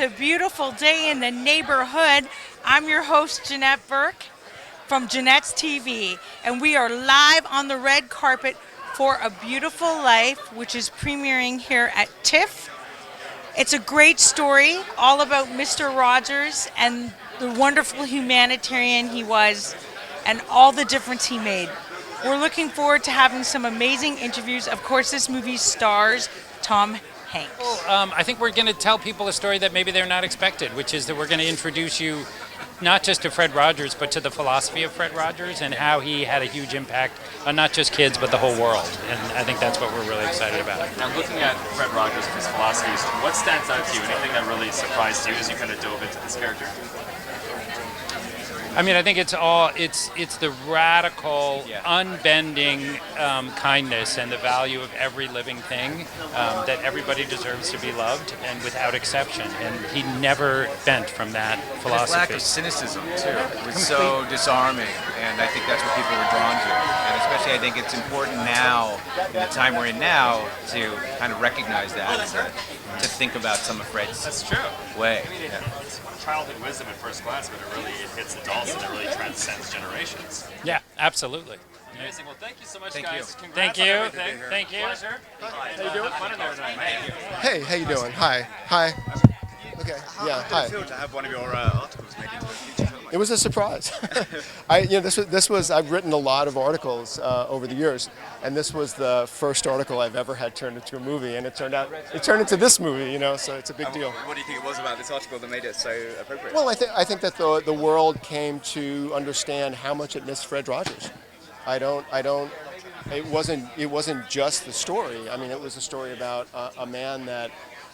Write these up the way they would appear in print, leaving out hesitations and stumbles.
a beautiful day in the neighborhood. I'm your host, Janette Burke from Janette's TV, and we are live on the red carpet for A Beautiful Life, which is premiering here at TIFF. It's a great story, all about Mr. Rogers and the wonderful humanitarian he was and all the difference he made. We're looking forward to having some amazing interviews. Of course, this movie stars Tom Hanks. Well, I think we're going to tell people a story that maybe they're not expected, which is that we're going to introduce you not just to Fred Rogers, but to the philosophy of Fred Rogers and how he had a huge impact on not just kids, but the whole world. And I think that's what we're really excited about. Now, looking at Fred Rogers and his philosophies, what stands out to you? Anything that really surprised you as you kind of dove into this character? I mean, I think it's the radical, unbending kindness and the value of every living thing, that everybody deserves to be loved, and without exception. And he never bent from that philosophy. His lack of cynicism, too. It was so disarming, and I think that's what people were drawn to. And especially, I think it's important now, in the time we're in now, to kind of recognize that, to think about some of Fred's way. I mean, it's childhood wisdom at first glance, but it hits adults and it really transcends generations. Yeah, absolutely. Amazing. Well, thank you so much, Thank guys. you. Congrats Thank you. on everything. Thank you. Pleasure. How you doing? Have fun in there tonight. Thank you. Hey, how you doing? Hi. Okay. Yeah. How did it feel to have one of your articles made into a feature film? It was a surprise. This was. I've written a lot of articles over the years, and this was the first article I've ever had turned into a movie, and it turned into this movie. So it's a big deal. What do you think it was about this article that made it so appropriate? Well, I think that the world came to understand how much it missed Fred Rogers. It wasn't just the story. I mean, it was a story about a man that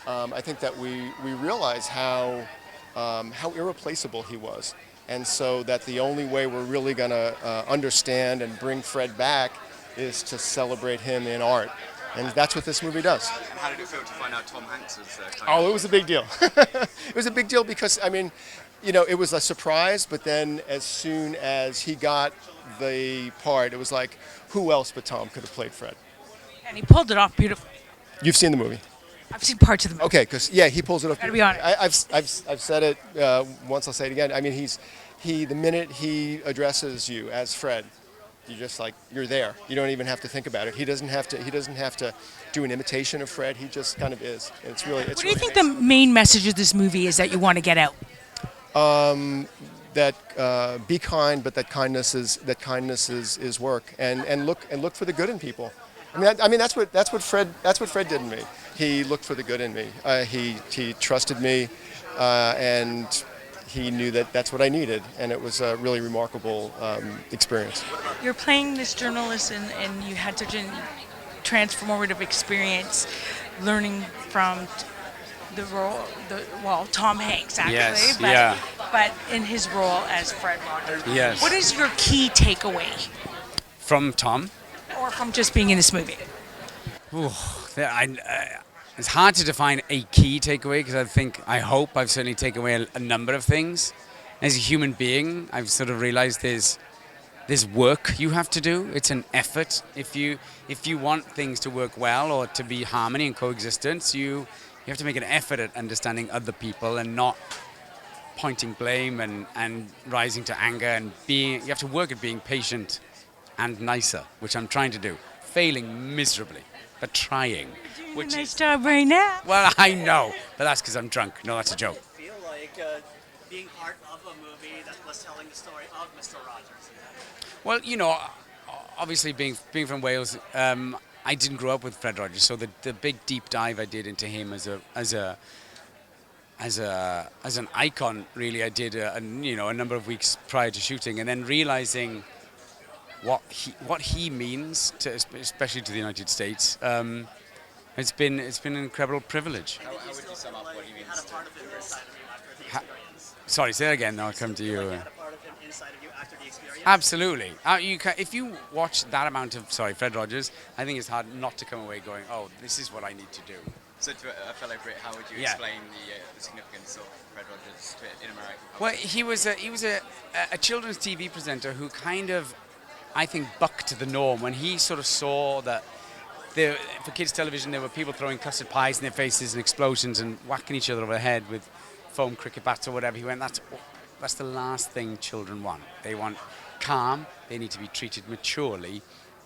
I think that we realize how irreplaceable he was. And so that the only way we're really going to understand and bring Fred back is to celebrate him in art. And that's what this movie does. And how did it feel to find out Tom Hanks was Oh, it was a big deal. It was a big deal because, I mean, it was a surprise, but then as soon as he got the part, it was like, who else but Tom could have played Fred? And he pulled it off beautifully. You've seen the movie? I've seen parts of the movie. Okay, because he pulls it off. Gotta be honest. I've said it once. I'll say it again. I mean, the minute he addresses you as Fred, you're there. You don't even have to think about it. He doesn't have to do an imitation of Fred. He just kind of is. And What do you think the main message of this movie is that you want to get out? That be kind, but that kindness is work, and look for the good in people. I mean that's what Fred did in me. He looked for the good in me. He trusted me, and he knew that that's what I needed, and it was a really remarkable experience. You're playing this journalist, and you had such a transformative experience, learning from the role, Tom Hanks actually, Yes, but in his role as Fred Rogers. Yes. What is your key takeaway From Tom? or from just being in this movie? It's hard to define a key takeaway because I hope I've certainly taken away a number of things. As a human being, I've sort of realized there's work you have to do. It's an effort. If you want things to work well or to be harmony and coexistence, you have to make an effort at understanding other people and not pointing blame and rising to anger, and you have to work at being patient and nicer, which I'm trying to do. Failing miserably, but trying. You're doing a nice job right now. Well, I know, but that's because I'm drunk. No, that's a joke. Does it feel like being part of a movie that was telling the story of Mr. Rogers? Well, obviously being from Wales, I didn't grow up with Fred Rogers, so the big deep dive I did into him as an icon, really, I did a number of weeks prior to shooting, and then realizing what he means to, especially to the United States. It's been an incredible privilege. How would you sum up what he means? Had a part of him inside of you after the experience. Sorry, say that again. I'll come to you. You had a part of him inside of you after the experience. Absolutely. If you watch that amount of Fred Rogers, I think it's hard not to come away going, oh, this is what I need to do. So to a fellow Brit, how would you explain the significance of Fred Rogers in America? Well, he was a children's TV presenter who kind of, I think, bucked the norm when he sort of saw that for kids television there were people throwing custard pies in their faces and explosions and whacking each other over the head with foam cricket bats or whatever. He went, that's the last thing children want. They want calm. They need to be treated maturely,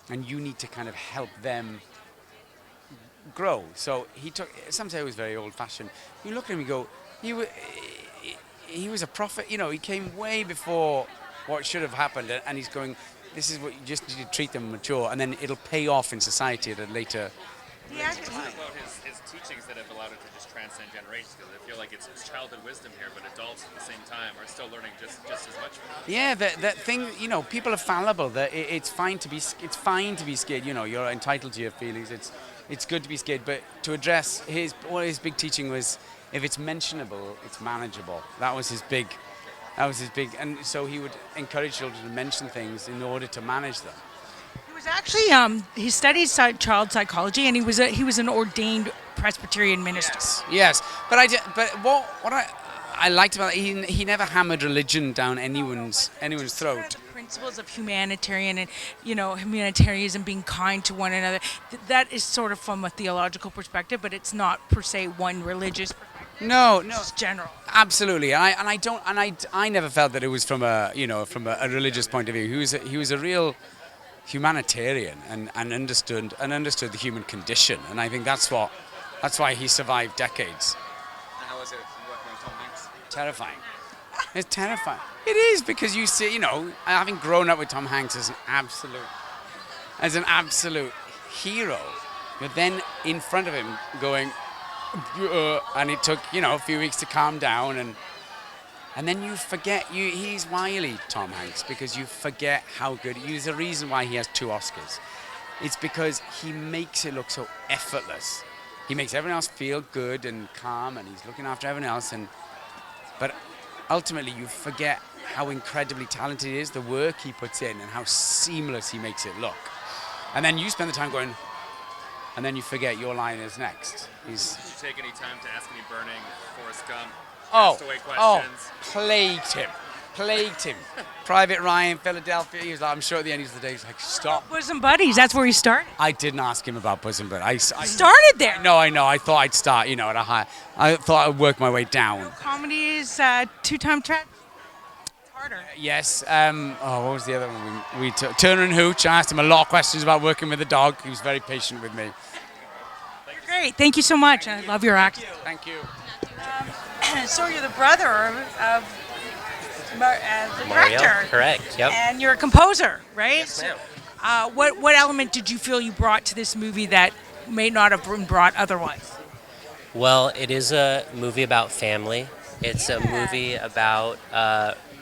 and you need to kind of help them grow. So he took. Some say it was very old-fashioned. You look at him and go, he was a prophet. You know, he came way before what should have happened, and he's going, this is what you just need to treat them mature, and then it'll pay off in society at a later. Yeah, it's about his teachings that have allowed it to just transcend generations, because I feel like it's childhood wisdom here, but adults at the same time are still learning just as much from it. Yeah, that thing, you know, people are fallible. It's fine to be scared. You know, you're entitled to your feelings. It's good to be scared, but to address his big teaching was, if it's mentionable, it's manageable. That was his big, and so he would encourage children to mention things in order to manage them. He was actually he studied child psychology, and he was an ordained Presbyterian minister. Yes. But what I liked about it, he never hammered religion down anyone's throat. The principles of humanitarian and humanitarianism, being kind to one another. That is sort of from a theological perspective, but it's not per se one religious perspective. No, It's just general. absolutely. I never felt that it was from a religious point of view. He was a real humanitarian and understood the human condition, and I think that's why he survived decades. And how was it working with Tom Hanks? Terrifying. It's terrifying. It is, because you see, having grown up with Tom Hanks as an absolute hero, you're then in front of him going, and it took a few weeks to calm down, and then you forget he's wily, Tom Hanks, because you forget how good. There's a reason why he has 2 Oscars. It's because he makes it look so effortless. He makes everyone else feel good and calm, and he's looking after everyone else. But ultimately, you forget how incredibly talented he is, the work he puts in, and how seamless he makes it look. And then you spend the time going, and then you forget your line is next. Did you take any time to ask any burning Forrest Gump castaway questions? Plagued him. Private Ryan, Philadelphia. He was like, I'm sure at the end of the day, he's like, stop. Bosom buddies. That's where he started. I didn't ask him about bosom, but I Started there. No, I know. I thought I'd start, at a high. I thought I'd work my way down. Comedy is 2-time track. It's harder. Yes. What was the other one? We Turner and Hooch. I asked him a lot of questions about working with the dog. He was very patient with me. Great. Thank you so much. I love your acting. Thank you. So you're the brother of the director. Marielle, correct. Yep. And you're a composer, right? Yes, ma'am. What element did you feel you brought to this movie that may not have been brought otherwise? Well, it is a movie about family. It's a movie about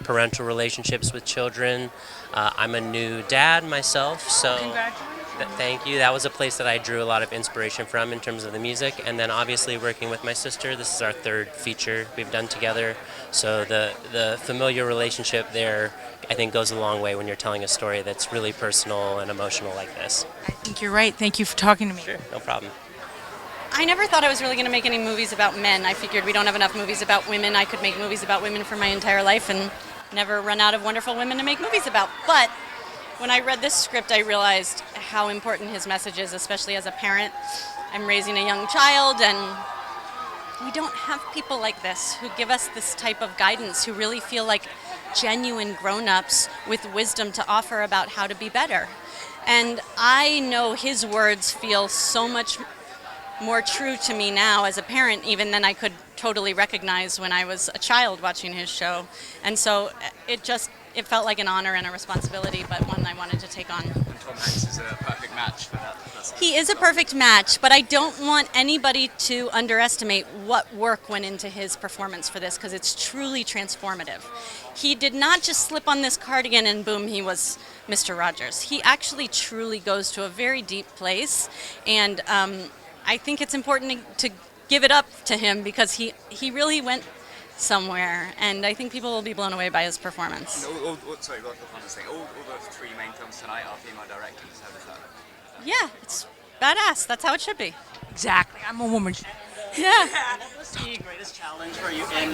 parental relationships with children. I'm a new dad myself, so Congratulations. Thank you. That was a place that I drew a lot of inspiration from in terms of the music, and then obviously working with my sister. This is our 3rd feature we've done together, so the familiar relationship there, I think, goes a long way when you're telling a story that's really personal and emotional like this. I think you're right. Thank you for talking to me. Sure, no problem. I never thought I was really going to make any movies about men. I figured we don't have enough movies about women. I could make movies about women for my entire life and never run out of wonderful women to make movies about. But when I read this script, I realized how important his message is, especially as a parent. I'm raising a young child, and we don't have people like this who give us this type of guidance, who really feel like genuine grown-ups with wisdom to offer about how to be better. And I know his words feel so much more true to me now as a parent even than I could totally recognize when I was a child watching his show. And so it felt like an honor and a responsibility, but one I wanted to take on. And Tom Hanks is a perfect match for that. He is a perfect match, but I don't want anybody to underestimate what work went into his performance for this, because it's truly transformative. He did not just slip on this cardigan and boom, he was Mr. Rogers. He actually truly goes to a very deep place, and I think it's important to give it up to him, because he really went somewhere, and I think people will be blown away by his performance. All the 3 main films tonight are female directors. How does that? Yeah, it's badass. That's how it should be. Exactly. I'm a woman. Yeah. What was the greatest challenge for you in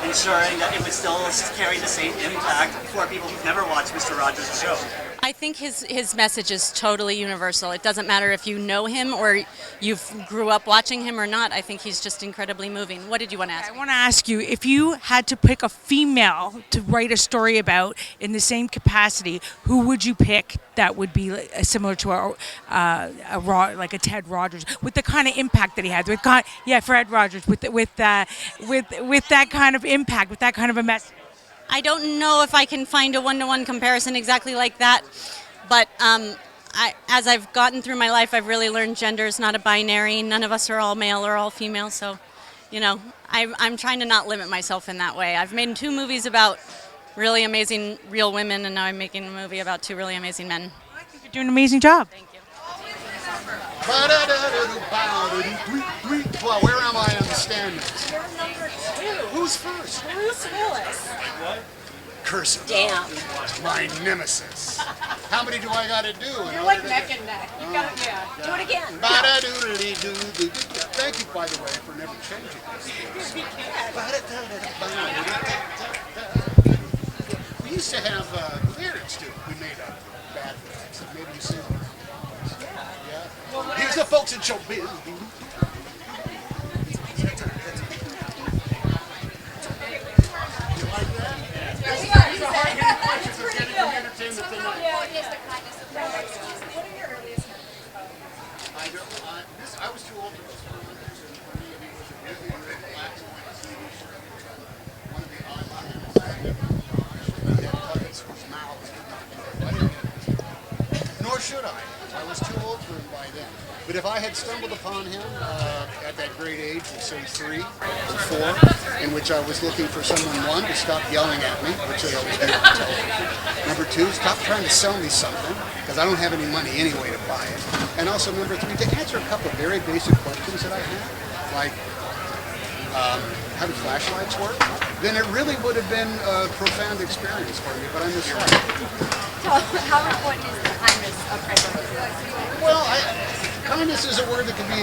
ensuring that it would still carry the same impact for people who've never watched Mr. Rogers' show? I think his message is totally universal. It doesn't matter if you know him or you grew up watching him or not. I think he's just incredibly moving. What did you want to ask? I want to ask you, if you had to pick a female to write a story about in the same capacity, who would you pick that would be similar to like a Ted Rogers, with the kind of impact that he had? Fred Rogers, with that kind of impact, with that kind of a message. I don't know if I can find a one-to-one comparison exactly like that, but as I've gotten through my life, I've really learned gender is not a binary. None of us are all male or all female, so, I'm trying to not limit myself in that way. I've made 2 movies about really amazing real women, and now I'm making a movie about 2 really amazing men. I think you're doing an amazing job. Thank you. Well, where am I on the standings? You're number 2. Who's first? Bruce Willis. Curse it. Damn. My nemesis. How many do I got to do? You're like neck and neck. You got it, yeah. Do it again. Thank you, by the way, for never changing this. We used to have lyrics too. We made up bad lyrics. Maybe you see them. Yeah. Here's the folks in showbiz. I was too old for this one. For me, it was a black and white TV show. One of the nor should I. I was too old for him by then. But if I had stumbled upon him at that great age of, say, 3 or 4, in which I was looking for someone, 1, to stop yelling at me, which they always do on television. Number 2, stop trying to sell me something, because I don't have any money anyway to buy it. And also, number 3, to answer a couple of very basic questions that I have, like, how do flashlights work? Then it really would have been a profound experience for me, but I'm just sorry. So how important is the kindness of Fred Rogers? Well, kindness is a word that can be,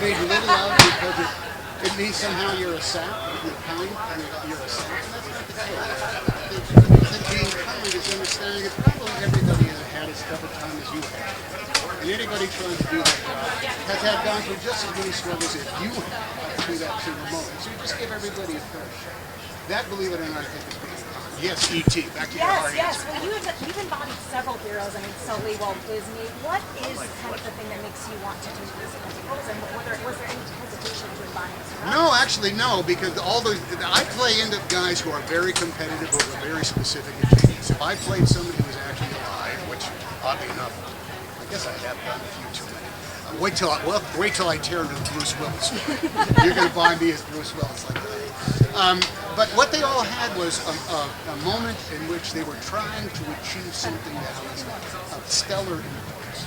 made little out because it means somehow you're a sap. If you're kind, you're a sap. I think being kind is understanding that probably everybody has had as tough a time as you have. And anybody trying to do that job has gone through just as many struggles as you have through that single moment. So you just give everybody a fair share. That, believe it or not, I think is being kind. Yes, E.T. Back to your hard Yes. answer. Well, you've embodied several heroes. I mean, Sully, Walt Disney. What is kind of the thing that makes you want to do these kinds of roles? And was there any hesitation to embody this? No, actually, no, because I play into guys who are very competitive over very specific achievements. If I played somebody who was actually alive, which, oddly enough, I guess I have done a few too many. Wait till I tear into the Bruce Willis story. You're going to buy me as Bruce Willis like that. But what they all had was a moment in which they were trying to achieve something that was of stellar importance.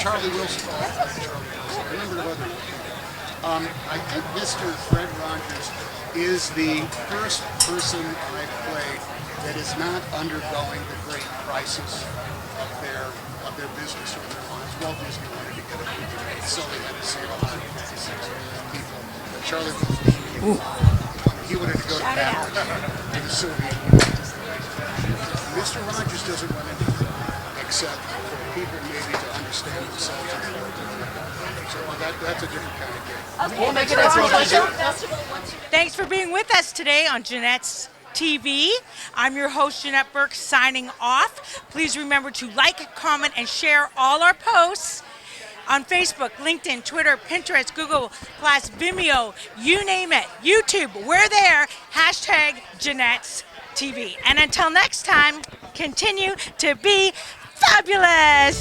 Charlie Wilson. A number of other people. I think Mr. Fred Rogers is the first person I've played that is not undergoing the great crisis of their business or their lives. Walt Disney wanted to get a movie made, so they had to save 156 people. But Charlie Wilson, he wanted to go to battle with the Soviet Union. Mr. Rogers doesn't want anything except for people maybe to understand themselves. So that's a different kind of game. Okay, we'll make it Thanks for being with us today on Janette's TV. I'm your host, Janette Burke, signing off. Please remember to like, comment, and share all our posts on Facebook, LinkedIn, Twitter, Pinterest, Google+, Vimeo, you name it, YouTube. We're there. #Janette's TV. And until next time, continue to be fabulous.